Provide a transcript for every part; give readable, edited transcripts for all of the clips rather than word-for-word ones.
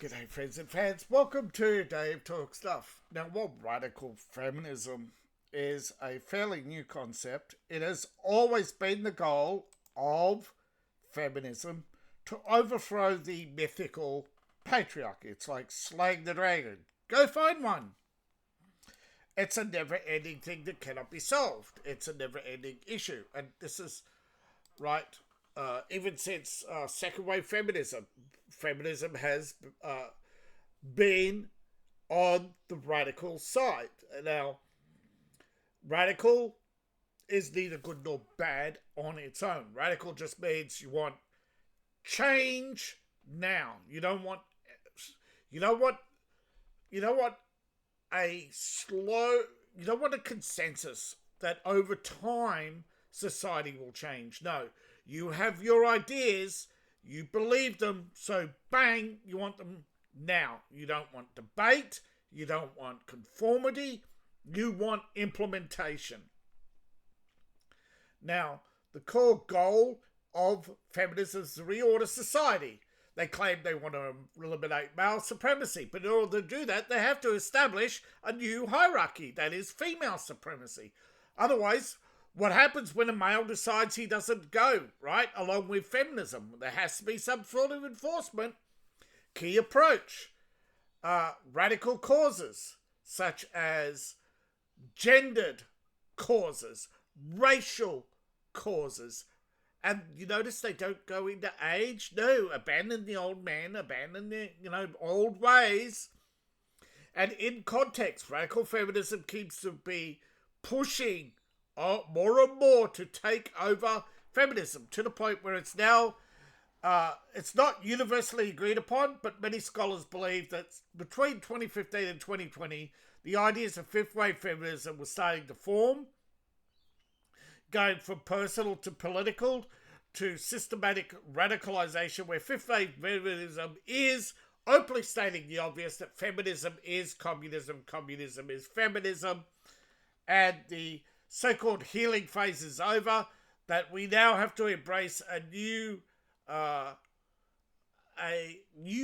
G'day friends and fans, welcome to Dave Talk Stuff. Now, while radical feminism is a fairly new concept, it has always been the goal of feminism to overthrow the mythical patriarchy. It's like slaying the dragon. Go find one. It's a never-ending thing that cannot be solved. It's a never-ending issue. And this is right, even since second wave feminism. Feminism has been on the radical side. Now, radical is neither good nor bad on its own. Radical just means you want change now. You don't want a consensus that over time society will change. No, you have your ideas, you believe them, so bang, you want them now. You don't want debate, you don't want conformity, you want implementation. Now, the core goal of feminism is to reorder society. They claim they want to eliminate male supremacy, but in order to do that, they have to establish a new hierarchy, that is female supremacy. Otherwise, what happens when a male decides he doesn't go, right, along with feminism? There has to be some sort of enforcement. Key approach. Radical causes, such as gendered causes, racial causes. And you notice they don't go into age. No, abandon the old man, abandon the, old ways. And in context, radical feminism keeps to be pushing more and more to take over feminism to the point where it's now, it's not universally agreed upon, but many scholars believe that between 2015 and 2020, the ideas of fifth wave feminism were starting to form, going from personal to political to systematic radicalization, where fifth wave feminism is openly stating the obvious that feminism is communism, communism is feminism, and the so-called healing phase is over, that we now have to embrace a new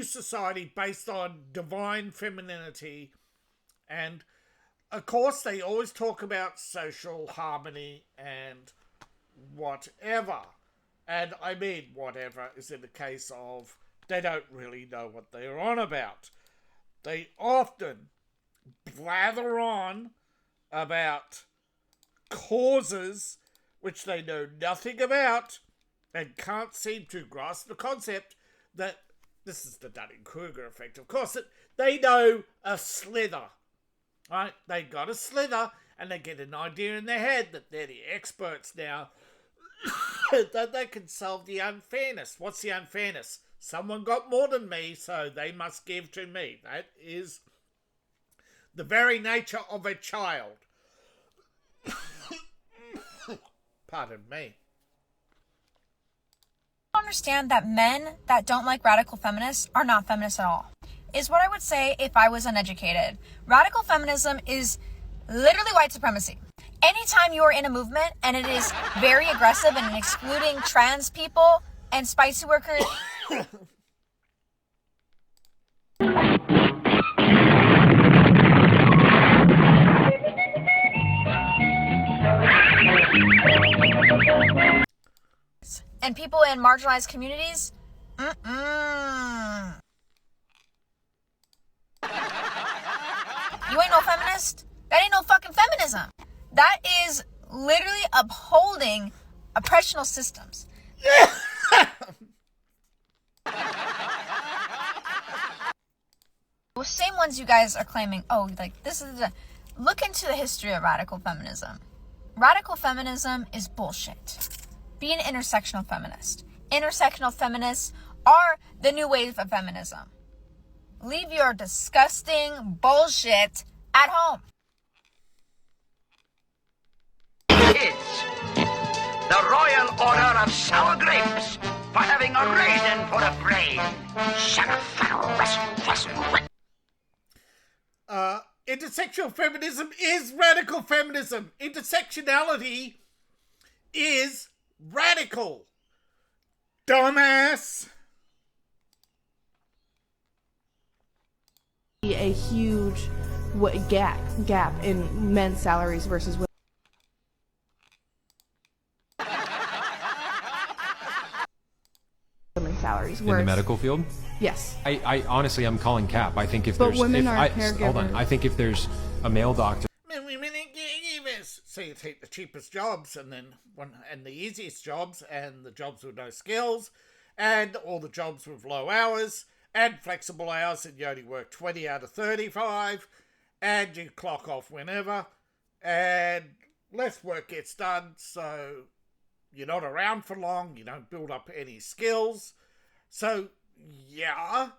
society based on divine femininity. And of course, they always talk about social harmony and whatever. And I mean whatever is in the case of they don't really know what they're on about. They often blather on about causes which they know nothing about and can't seem to grasp the concept that this is the Dunning-Kruger effect. Of course, they know a slither. Right? They got a slither and they get an idea in their head that they're the experts now, that they can solve the unfairness. What's the unfairness? Someone got more than me, so they must give to me. That is the very nature of a child. Pardon me. Understand that men that don't like radical feminists are not feminists at all, is what I would say if I was uneducated. Radical feminism is literally white supremacy. Anytime you are in a movement and it is very aggressive and excluding trans people and spicy workers... and people in marginalized communities, You ain't no feminist. That ain't no fucking feminism. That is literally upholding oppressional systems. The same ones you guys are claiming, this is look into the history of radical feminism. Radical feminism is bullshit. Be an intersectional feminist. Intersectional feminists are the new wave of feminism. Leave your disgusting bullshit at home. Kids, the Royal Order of Sour Grapes for having a raisin for a brain. Intersectional feminism is radical feminism. Intersectionality is radical. Dumbass. a huge gap in men's salaries versus women's salaries. In the medical field? Yes. I honestly, I'm calling cap. I think if But there's... women if are caregivers. Hold on. I think if there's a male doctor... So you take the cheapest jobs and the easiest jobs and the jobs with no skills and all the jobs with low hours and flexible hours, and you only work 20 out of 35 and you clock off whenever and less work gets done, so you're not around for long, you don't build up any skills. So, yeah,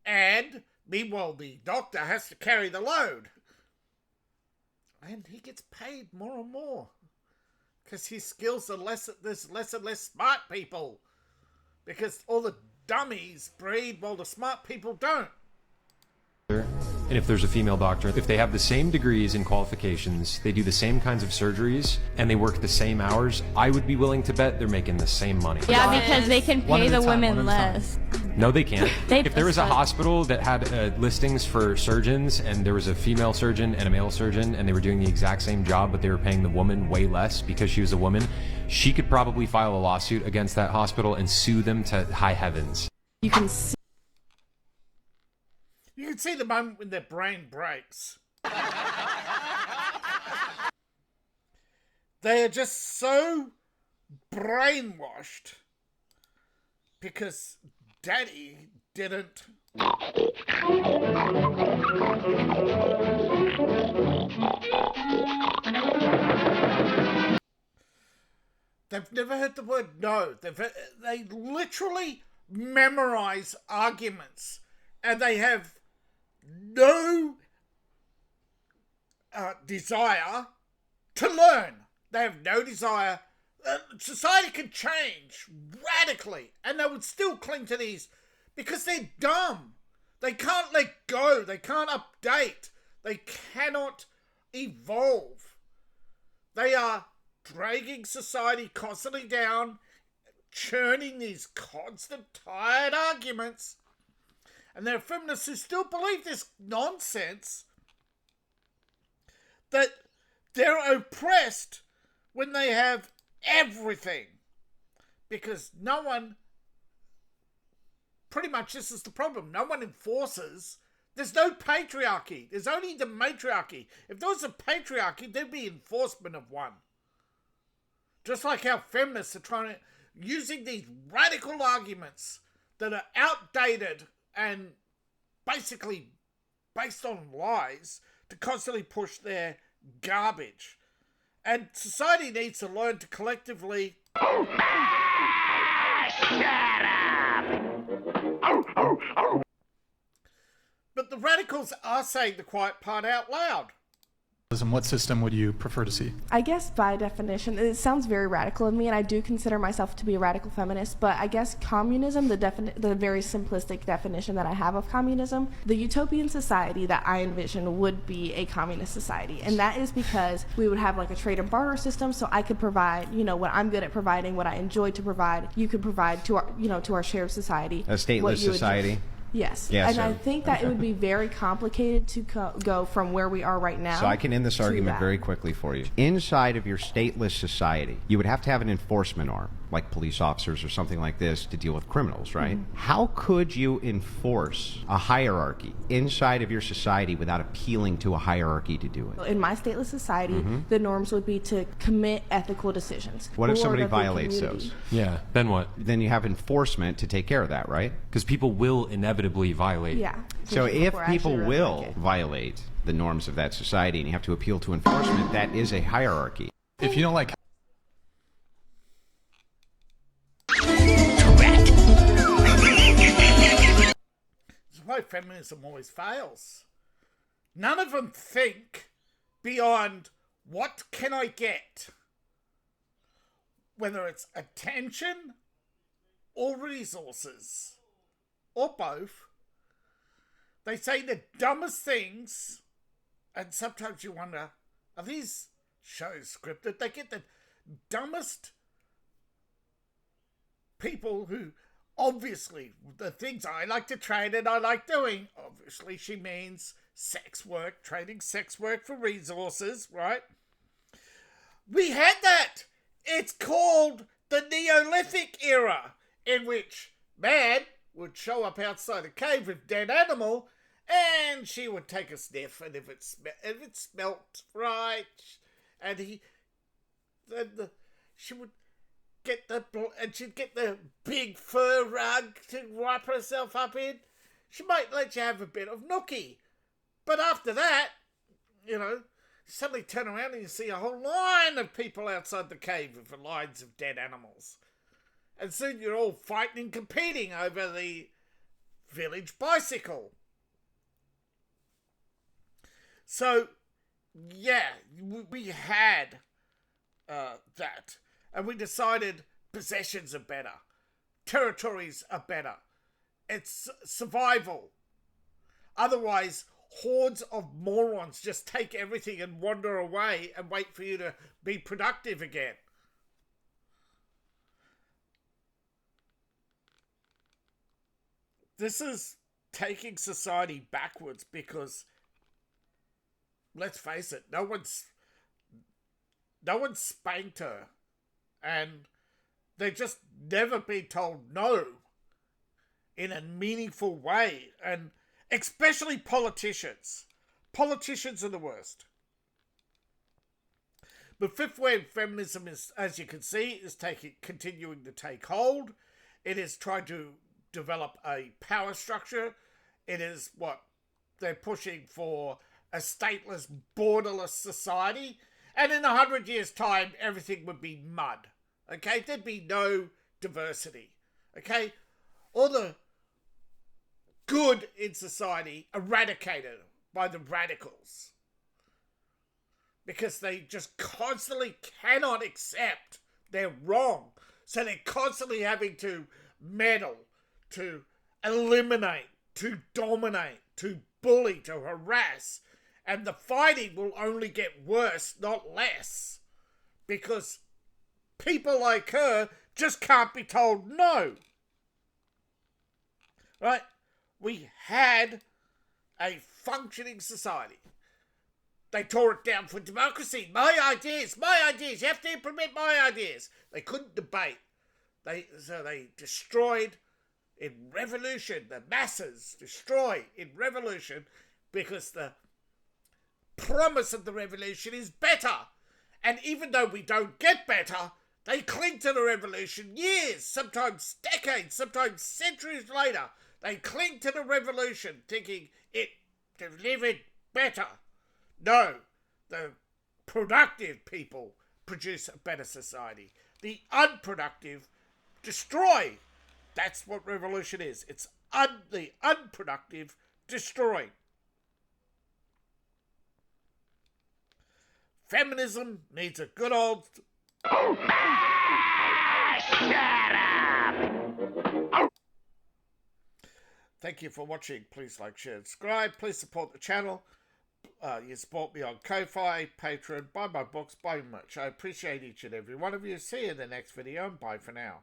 and meanwhile the doctor has to carry the load. And he gets paid more and more because his skills are there's less and less smart people because all the dummies breed while the smart people don't. And if there's a female doctor, if they have the same degrees and qualifications, they do the same kinds of surgeries, and they work the same hours, I would be willing to bet they're making the same money. Yeah, because they can pay the women less. No, they can't. They If there was a just- hospital that had listings for surgeons, and there was a female surgeon and a male surgeon, and they were doing the exact same job, but they were paying the woman way less because she was a woman, she could probably file a lawsuit against that hospital and sue them to high heavens. You can see the moment when their brain breaks. They are just so brainwashed because Daddy didn't. They've never heard the word no. They literally memorize arguments, and they have no desire to learn. They have no desire. Society can change radically, and they would still cling to these because they're dumb. They can't let go. They can't update. They cannot evolve. They are dragging society constantly down, churning these constant tired arguments. And there are feminists who still believe this nonsense that they're oppressed when they have everything. Because no one, pretty much this is the problem, no one enforces. There's no patriarchy. There's only the matriarchy. If there was a patriarchy, there'd be enforcement of one. Just like how feminists are using these radical arguments that are outdated and basically based on lies to constantly push their garbage. And society needs to learn to collectively... Shut up! But the radicals are saying the quiet part out loud. What system would you prefer to see? I guess by definition, it sounds very radical of me, and I do consider myself to be a radical feminist, but I guess communism, the very simplistic definition that I have of communism, the utopian society that I envision would be a communist society. And that is because we would have like a trade and barter system, so I could provide, what I'm good at providing, what I enjoy to provide, you could provide to our, to our shared society. A stateless society. Yes. Yeah, and so, I think that it would be very complicated to go from where we are right now. So I can end this argument very quickly for you. Inside of your stateless society, you would have to have an enforcement arm, like police officers or something like this, to deal with criminals, right? Mm-hmm. How could you enforce a hierarchy inside of your society without appealing to a hierarchy to do it? In my stateless society, the norms would be to commit ethical decisions. What if somebody violates those? Yeah, then what? Then you have enforcement to take care of that, right? Because people will inevitably violate. Yeah. So if people will violate the norms of that society and you have to appeal to enforcement, that is a hierarchy. If you don't like... That's why feminism always fails. None of them think beyond what can I get? Whether it's attention or resources. Or both. They say the dumbest things, and sometimes you wonder, are these shows scripted? They get the dumbest people who, obviously, the things I like to train and I like doing, obviously she means sex work, trading sex work for resources, right? We had that. It's called the Neolithic era, in which man would show up outside a cave with dead animal, and she would take a sniff, and if it smelt right, and she would get she'd get the big fur rug to wipe herself up in. She might let you have a bit of nookie, but after that, you suddenly turn around and you see a whole line of people outside the cave with lines of dead animals. And soon you're all fighting and competing over the village bicycle. So, yeah, we had that. And we decided possessions are better. Territories are better. It's survival. Otherwise, hordes of morons just take everything and wander away and wait for you to be productive again. This is taking society backwards because, let's face it, no one's spanked her, and they just never been told no in a meaningful way, and especially politicians. Politicians are the worst. But fifth wave feminism is, as you can see, is continuing to take hold. It is trying to develop a power structure. It is what they're pushing for: a stateless, borderless society. And in 100 years' time, everything would be mud. Okay? There'd be no diversity. Okay? All the good in society eradicated by the radicals. Because they just constantly cannot accept they're wrong. So they're constantly having to meddle, to eliminate, to dominate, to bully, to harass. And the fighting will only get worse, not less. Because people like her just can't be told no. Right? We had a functioning society. They tore it down for democracy. My ideas. You have to implement my ideas. They couldn't debate. So they destroyed in revolution. The masses destroy in revolution because the promise of the revolution is better. And even though we don't get better, they cling to the revolution years, sometimes decades, sometimes centuries later. They cling to the revolution thinking it delivered better. No, the productive people produce a better society. The unproductive destroy. That's what revolution is. It's the unproductive destroying. Feminism needs a good old... Shut up! Thank you for watching. Please like, share, and subscribe. Please support the channel. You support me on Ko-Fi, Patreon, buy my books, buy merch. I appreciate each and every one of you. See you in the next video, and bye for now.